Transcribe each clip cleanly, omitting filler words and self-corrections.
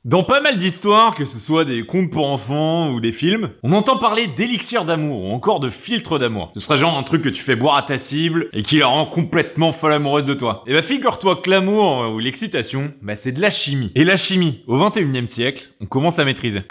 Dans pas mal d'histoires, que ce soit des contes pour enfants ou des films, on entend parler d'élixir d'amour ou encore de filtre d'amour. Ce serait genre un truc que tu fais boire à ta cible et qui la rend complètement folle amoureuse de toi. Et bah figure-toi que l'amour ou l'excitation, c'est de la chimie. Et la chimie, au 21e siècle, on commence à maîtriser.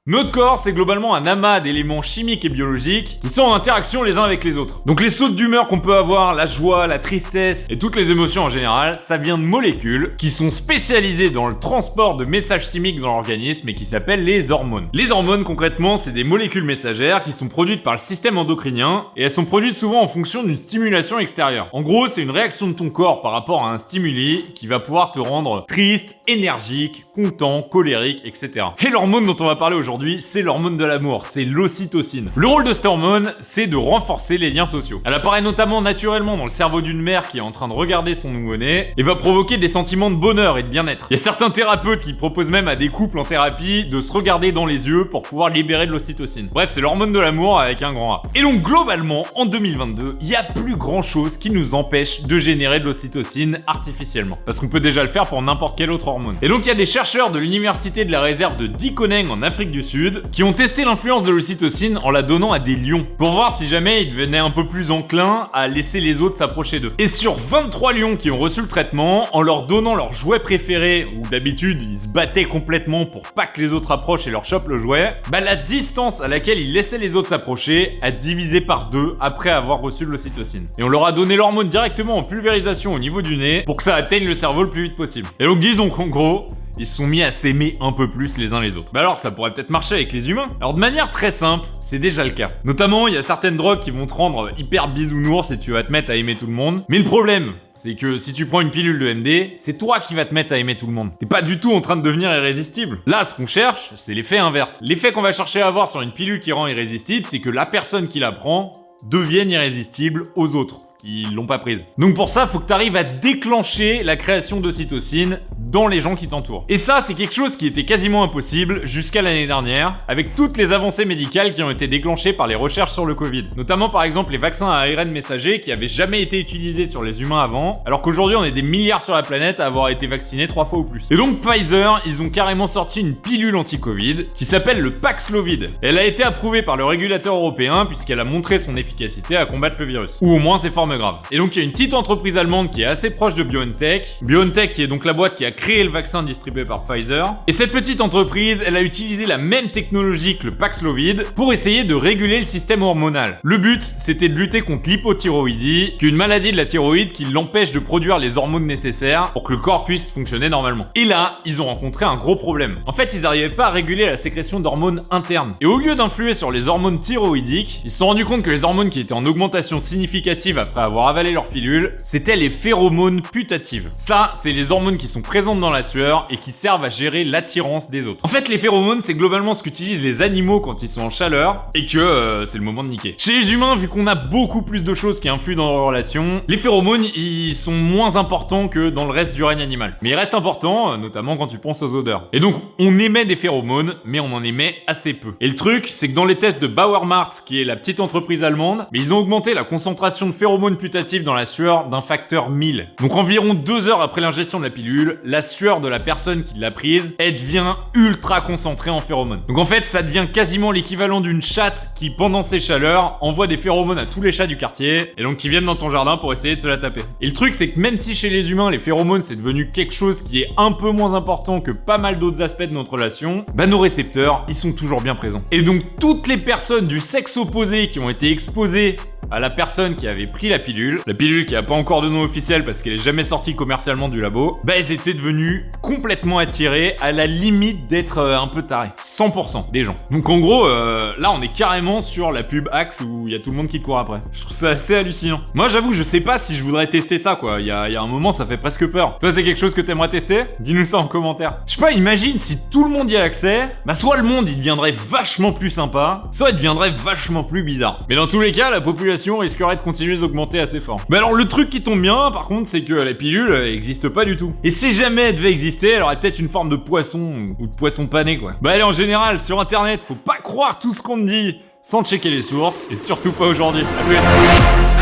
Notre corps, c'est globalement un amas d'éléments chimiques et biologiques qui sont en interaction les uns avec les autres. Donc les sautes d'humeur qu'on peut avoir, la joie, la tristesse et toutes les émotions en général, ça vient de molécules qui sont spécialisées dans le transport de messages chimiques dans l'organisme et qui s'appellent les hormones. Les hormones, concrètement, c'est des molécules messagères qui sont produites par le système endocrinien et elles sont produites souvent en fonction d'une stimulation extérieure. En gros, c'est une réaction de ton corps par rapport à un stimuli qui va pouvoir te rendre triste, énergique, content, colérique, etc. Et l'hormone dont on va parler aujourd'hui, c'est l'hormone de l'amour, c'est l'ocytocine. Le rôle de cette hormone, c'est de renforcer les liens sociaux. Elle apparaît notamment naturellement dans le cerveau d'une mère qui est en train de regarder son nouveau-né et va provoquer des sentiments de bonheur et de bien-être. Il y a certains thérapeutes qui proposent même à des couples en thérapie de se regarder dans les yeux pour pouvoir libérer de l'ocytocine. Bref, c'est l'hormone de l'amour avec un grand A. Et donc globalement, en 2022, il y a plus grand chose qui nous empêche de générer de l'ocytocine artificiellement. Parce qu'on peut déjà le faire pour n'importe quelle autre hormone. Et donc il y a des chercheurs de l'université de la réserve de Dikoneng en Afrique du Sud qui ont testé l'influence de l'ocytocine en la donnant à des lions pour voir si jamais ils devenaient un peu plus enclins à laisser les autres s'approcher d'eux. Et sur 23 lions qui ont reçu le traitement, en leur donnant leur jouet préféré, où d'habitude ils se battaient complètement pour pas que les autres approchent et leur chopent le jouet, la distance à laquelle ils laissaient les autres s'approcher a divisé par 2 après avoir reçu de l'ocytocine. Et on leur a donné l'hormone directement en pulvérisation au niveau du nez pour que ça atteigne le cerveau le plus vite possible. Et donc disons qu'en gros, ils se sont mis à s'aimer un peu plus les uns les autres. Alors ça pourrait peut-être marcher avec les humains. Alors de manière très simple, c'est déjà le cas. Notamment, il y a certaines drogues qui vont te rendre hyper bisounours et tu vas te mettre à aimer tout le monde. Mais le problème, c'est que si tu prends une pilule de MD, c'est toi qui vas te mettre à aimer tout le monde. T'es pas du tout en train de devenir irrésistible. Là, ce qu'on cherche, c'est l'effet inverse. L'effet qu'on va chercher à avoir sur une pilule qui rend irrésistible, c'est que la personne qui la prend devienne irrésistible aux autres qui l'ont pas prise. Donc pour ça, faut que tu arrives à déclencher la création d'ocytocine dans les gens qui t'entourent. Et ça, c'est quelque chose qui était quasiment impossible jusqu'à l'année dernière, avec toutes les avancées médicales qui ont été déclenchées par les recherches sur le Covid. Notamment par exemple les vaccins à ARN messager qui avaient jamais été utilisés sur les humains avant, alors qu'aujourd'hui on est des milliards sur la planète à avoir été vaccinés 3 fois ou plus. Et donc Pfizer, ils ont carrément sorti une pilule anti-Covid qui s'appelle le Paxlovid. Elle a été approuvée par le régulateur européen puisqu'elle a montré son efficacité à combattre le virus. Ou au moins ses formes grave. Et donc il y a une petite entreprise allemande qui est assez proche de BioNTech. BioNTech qui est donc la boîte qui a créé le vaccin distribué par Pfizer. Et cette petite entreprise, elle a utilisé la même technologie que le Paxlovid pour essayer de réguler le système hormonal. Le but, c'était de lutter contre l'hypothyroïdie, qui est une maladie de la thyroïde qui l'empêche de produire les hormones nécessaires pour que le corps puisse fonctionner normalement. Et là, ils ont rencontré un gros problème. En fait, ils n'arrivaient pas à réguler la sécrétion d'hormones internes. Et au lieu d'influer sur les hormones thyroïdiques, ils se sont rendus compte que les hormones qui étaient en augmentation significative après avoir avalé leur pilule, c'était les phéromones putatives. Ça, c'est les hormones qui sont présentes dans la sueur et qui servent à gérer l'attirance des autres. En fait, les phéromones, c'est globalement ce qu'utilisent les animaux quand ils sont en chaleur et que c'est le moment de niquer. Chez les humains, vu qu'on a beaucoup plus de choses qui influent dans leurs relations, les phéromones, ils sont moins importants que dans le reste du règne animal. Mais ils restent importants, notamment quand tu penses aux odeurs. Et donc, on émet des phéromones, mais on en émet assez peu. Et le truc, c'est que dans les tests de Bauer-Mart, qui est la petite entreprise allemande, ils ont augmenté la concentration de phéromones putatives dans la sueur d'un facteur 1000. Donc environ 2 heures après l'ingestion de la pilule, la sueur de la personne qui l'a prise, elle devient ultra concentrée en phéromones. Donc en fait, ça devient quasiment l'équivalent d'une chatte qui, pendant ses chaleurs, envoie des phéromones à tous les chats du quartier, et donc qui viennent dans ton jardin pour essayer de se la taper. Et le truc, c'est que même si chez les humains, les phéromones, c'est devenu quelque chose qui est un peu moins important que pas mal d'autres aspects de notre relation, nos récepteurs, ils sont toujours bien présents. Et donc toutes les personnes du sexe opposé qui ont été exposées à la personne qui avait pris la pilule qui a pas encore de nom officiel parce qu'elle est jamais sortie commercialement du labo, elles étaient devenues complètement attirées à la limite d'être un peu tarées. 100% des gens. Donc en gros, là on est carrément sur la pub Axe où il y a tout le monde qui court après. Je trouve ça assez hallucinant. Moi j'avoue, je sais pas si je voudrais tester ça quoi. Il y a un moment, ça fait presque peur. Toi, c'est quelque chose que t'aimerais tester? Dis-nous ça en commentaire. Je sais pas, imagine si tout le monde y a accès, soit le monde il deviendrait vachement plus sympa, soit il deviendrait vachement plus bizarre. Mais dans tous les cas, la population risquerait de continuer d'augmenter assez fort. Mais alors le truc qui tombe bien par contre, c'est que la pilule existe pas du tout. Et si jamais elle devait exister, elle aurait peut-être une forme de poisson ou de poisson pané quoi. Allez, en général sur internet, faut pas croire tout ce qu'on te dit sans checker les sources et surtout pas aujourd'hui. À plus.